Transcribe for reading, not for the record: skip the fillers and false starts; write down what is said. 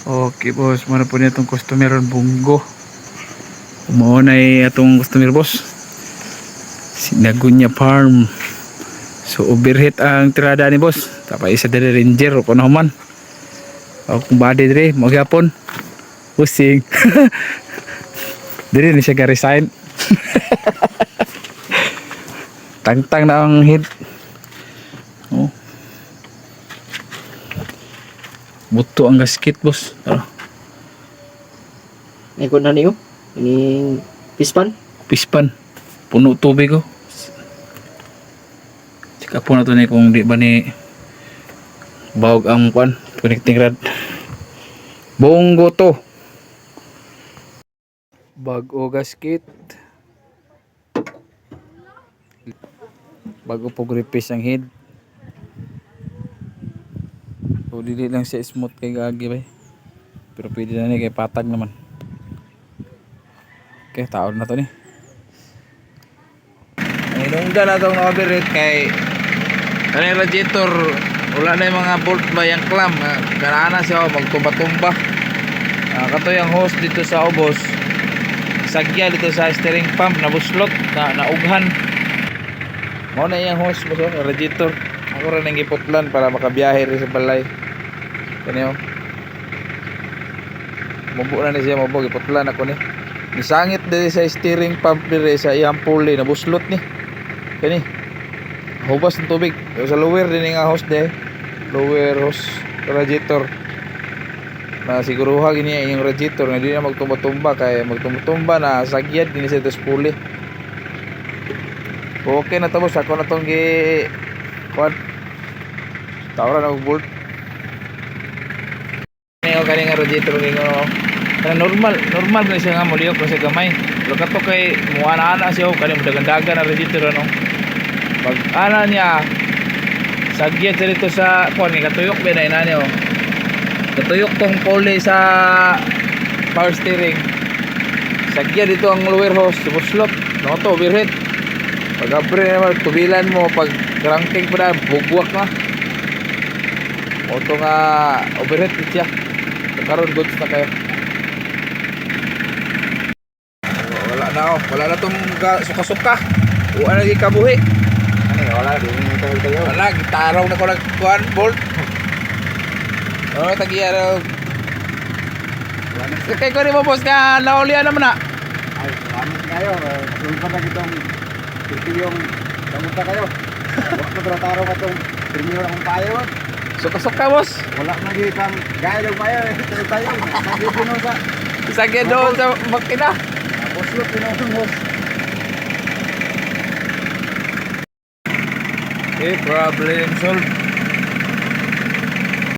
Okay boss, muna po niya itong customer ang bunggo. Umuha na itong customer boss. Sinagunya farm. So overheat ang tirada ni boss. Tapos isa dari ranger o kuno man. O kung body dire, magyapon. Pusing. Dire ni siya ga-resign. Tangtang na ang head. Oh. Buto ang gasket boss. Ikot na niyo. Ini pispan. Pispan. Puno tubig ko. Tsaka po na to ni kung di ba ni bawag ang kwan. Connecting rod. Bonggo to. Bago gasket. Bago po gripis ang head. So dili lang siya smooth kay gagi bay. Pero pwede na ni kay patag naman. Okay, taon na to ni. Ang inungga na itong overheat kay kanil radiator wala na yung mga bolt ba yung clamp ganaan na siya magtumba-tumba. Kato yung hose dito sa ubos sagya dito sa steering pump nabuslot na naughan mo na yung hose mo radiator ako rin ang giputlan para makabiyahe rin sa balay kanyo mubo na ni siya mubo giputlan ako ni nisangit diri sa steering pump diri sa iyang pulley nabuslot ni kani hubas ng tubig sa lower din nga hose de lower hose radiator na siguruha gini yung radiator nga di na magtumba-tumba kay magtumba na sagyad din sa pulley. Okay na to boss ako na tong gi kwan tawra na og bolt niyo kani nga radiator ninyo normal na siya nga muliyok kasi gamay pero kato kay muana-ana siya kani dagan-dagan na radiator ano pag ana niya sagyat dito sa kuan ni katuyok ba na inani oh katuyok tong pulley sa power steering sagyat dito ang lower hose buslot no to overheat pag abre naman tubilan mo pag cranking pa na bugwak na auto nga overheat siya karon goods na kayo wala na tong suka-suka wala na kabuhi wala gitaraw na ko nagkuhan bolt tagiya kay ko rin mo boss ka naulian naman na ay salamat kayo doon pa na itong yung kamusta kayo wala na trataro ka itong premier akong payo suka-suka boss wala na gikang gaya ng payo tayo nagigino sa sagya doon sa makina boslot pinong boss. Okay, problem solved.